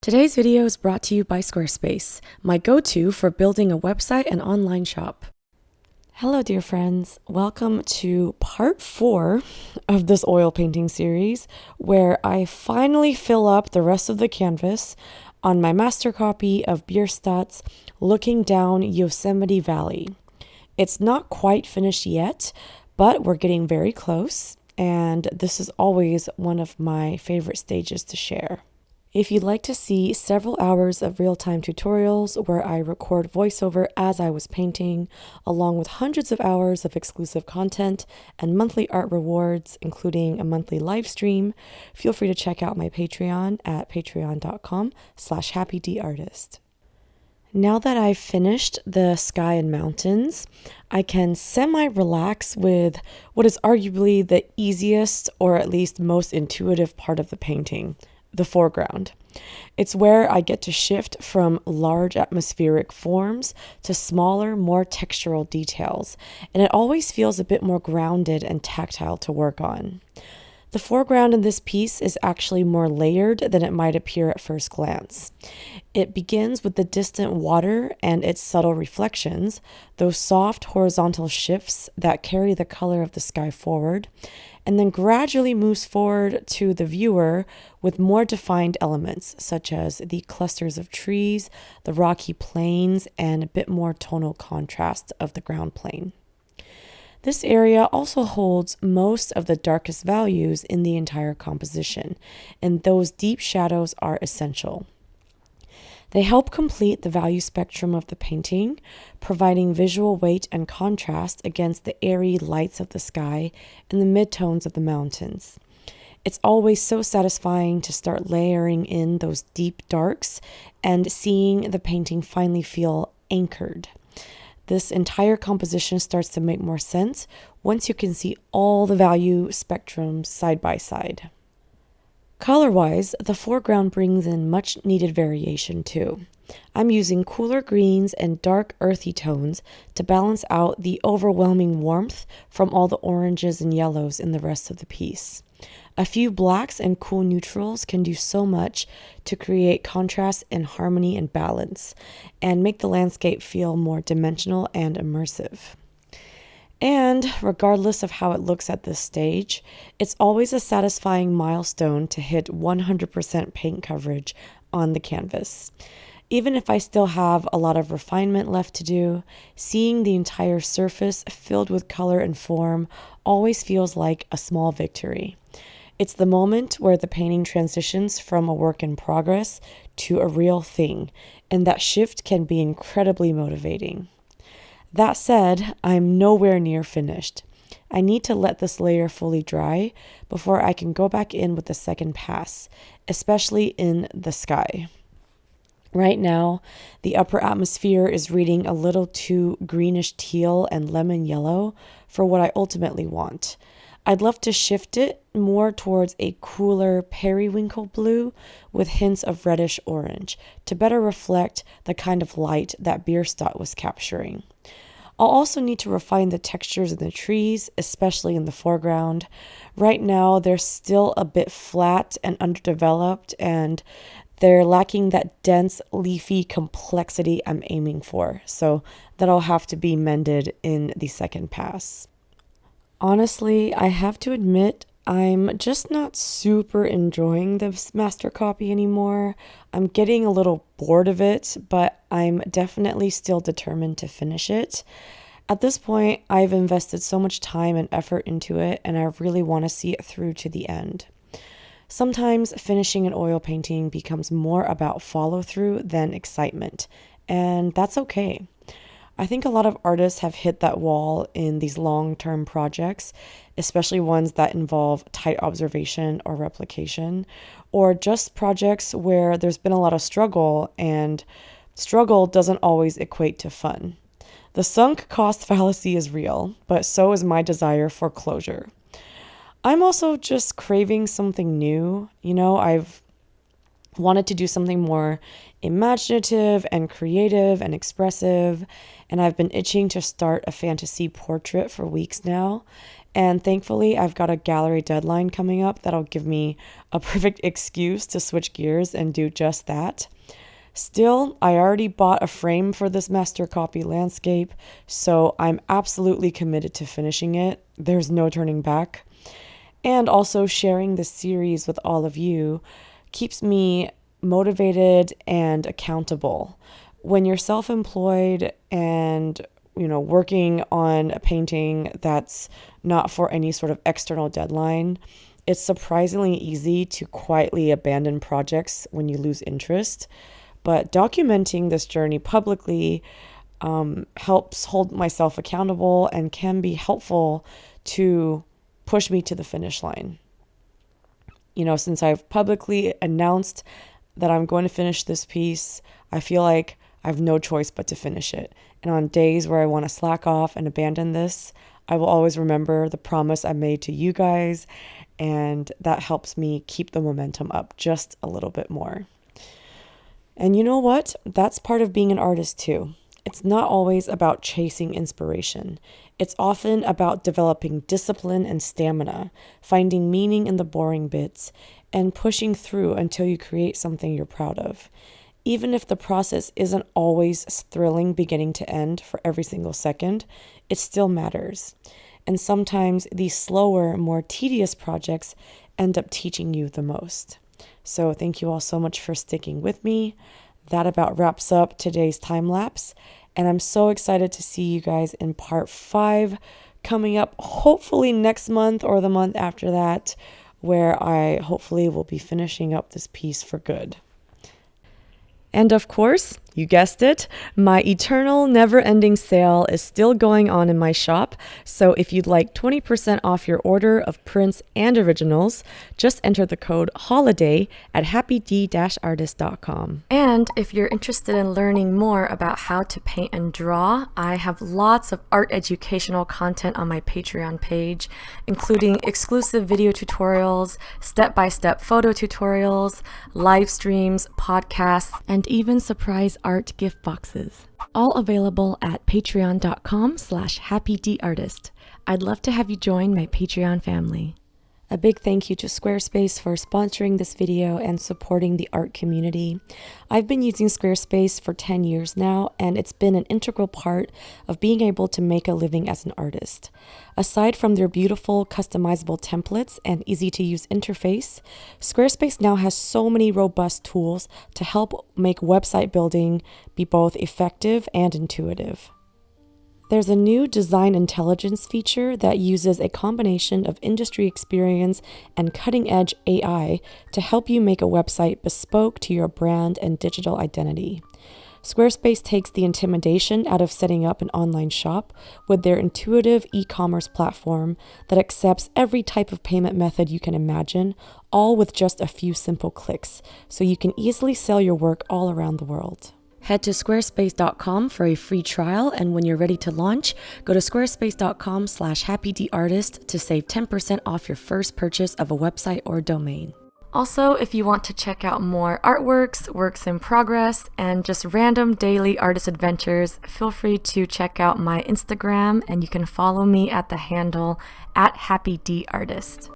Today's video is brought to you by Squarespace, my go-to for building a website and online shop. Hello, dear friends. Welcome to part 4 of this oil painting series, where I finally fill up the rest of the canvas on my Mastercopy of Bierstadt's Looking Down Yosemite Valley. It's not quite finished yet, but we're getting very close, and this is always one of my favorite stages to share. If you'd like to see several hours of real-time tutorials where I record voiceover as I was painting, along with hundreds of hours of exclusive content and monthly art rewards, including a monthly live stream, feel free to check out my Patreon at patreon.com/happydartist. Now that I've finished the sky and mountains, I can semi-relax with what is arguably the easiest, or at least most intuitive part of the painting: the foreground. It's where I get to shift from large atmospheric forms to smaller, more textural details, and it always feels a bit more grounded and tactile to work on. The foreground in this piece is actually more layered than it might appear at first glance. It begins with the distant water and its subtle reflections, those soft horizontal shifts that carry the color of the sky forward, and then gradually moves forward to the viewer with more defined elements, such as the clusters of trees, the rocky plains, and a bit more tonal contrast of the ground plane. This area also holds most of the darkest values in the entire composition, and those deep shadows are essential. They help complete the value spectrum of the painting, providing visual weight and contrast against the airy lights of the sky and the midtones of the mountains. It's always so satisfying to start layering in those deep darks and seeing the painting finally feel anchored. This entire composition starts to make more sense once you can see all the value spectrums side by side. Color-wise, the foreground brings in much needed variation too. I'm using cooler greens and dark earthy tones to balance out the overwhelming warmth from all the oranges and yellows in the rest of the piece. A few blacks and cool neutrals can do so much to create contrast and harmony and balance, and make the landscape feel more dimensional and immersive. And regardless of how it looks at this stage, it's always a satisfying milestone to hit 100% paint coverage on the canvas. Even if I still have a lot of refinement left to do, seeing the entire surface filled with color and form always feels like a small victory. It's the moment where the painting transitions from a work in progress to a real thing, and that shift can be incredibly motivating. That said, I'm nowhere near finished. I need to let this layer fully dry before I can go back in with the second pass, especially in the sky. Right now, the upper atmosphere is reading a little too greenish teal and lemon yellow for what I ultimately want. I'd love to shift it more towards a cooler periwinkle blue with hints of reddish orange to better reflect the kind of light that Bierstadt was capturing. I'll also need to refine the textures in the trees, especially in the foreground. Right now, they're still a bit flat and underdeveloped, and they're lacking that dense, leafy complexity I'm aiming for, so that'll have to be mended in the second pass. Honestly, I have to admit, I'm just not super enjoying this Mastercopy anymore. I'm getting a little bored of it, but I'm definitely still determined to finish it. At this point, I've invested so much time and effort into it, and I really want to see it through to the end. Sometimes finishing an oil painting becomes more about follow-through than excitement, and that's okay. I think a lot of artists have hit that wall in these long-term projects, especially ones that involve tight observation or replication, or just projects where there's been a lot of struggle, and struggle doesn't always equate to fun. The sunk cost fallacy is real, but so is my desire for closure. I'm also just craving something new. I've wanted to do something more imaginative and creative and expressive, and I've been itching to start a fantasy portrait for weeks now, And thankfully, I've got a gallery deadline coming up that'll give me a perfect excuse to switch gears and do just that. Still, I already bought a frame for this Mastercopy landscape, so I'm absolutely committed to finishing it. There's no turning back. And also sharing this series with all of you keeps me motivated and accountable. When you're self-employed and working on a painting that's not for any sort of external deadline, it's surprisingly easy to quietly abandon projects when you lose interest. But documenting this journey publicly helps hold myself accountable and can be helpful to push me to the finish line. Since I've publicly announced that I'm going to finish this piece, I feel like I have no choice but to finish it. And on days where I want to slack off and abandon this, I will always remember the promise I made to you guys, and that helps me keep the momentum up just a little bit more. And you know what? That's part of being an artist too. It's not always about chasing inspiration. It's often about developing discipline and stamina, finding meaning in the boring bits, and pushing through until you create something you're proud of. Even if the process isn't always thrilling beginning to end for every single second, it still matters. And sometimes these slower, more tedious projects end up teaching you the most. So thank you all so much for sticking with me. That about wraps up today's time lapse. And I'm so excited to see you guys in part 5 coming up hopefully next month or the month after that, where I hopefully will be finishing up this piece for good. And of course, you guessed it, my eternal never-ending sale is still going on in my shop. So if you'd like 20% off your order of prints and originals, just enter the code HOLIDAY at happyd-artist.com. And if you're interested in learning more about how to paint and draw, I have lots of art educational content on my Patreon page, including exclusive video tutorials, step-by-step photo tutorials, live streams, podcasts, and even surprise art gift boxes. All available at patreon.com/happydartist. I'd love to have you join my Patreon family. A big thank you to Squarespace for sponsoring this video and supporting the art community. I've been using Squarespace for 10 years now, and it's been an integral part of being able to make a living as an artist. Aside from their beautiful customizable templates and easy-to-use interface, Squarespace now has so many robust tools to help make website building be both effective and intuitive. There's a new design intelligence feature that uses a combination of industry experience and cutting-edge AI to help you make a website bespoke to your brand and digital identity. Squarespace takes the intimidation out of setting up an online shop with their intuitive e-commerce platform that accepts every type of payment method you can imagine, all with just a few simple clicks, so you can easily sell your work all around the world. Head to squarespace.com for a free trial, and when you're ready to launch, go to squarespace.com/happydartist to save 10% off your first purchase of a website or domain. Also, if you want to check out more artworks, works in progress, and just random daily artist adventures, feel free to check out my Instagram, and you can follow me at the handle @happydartist.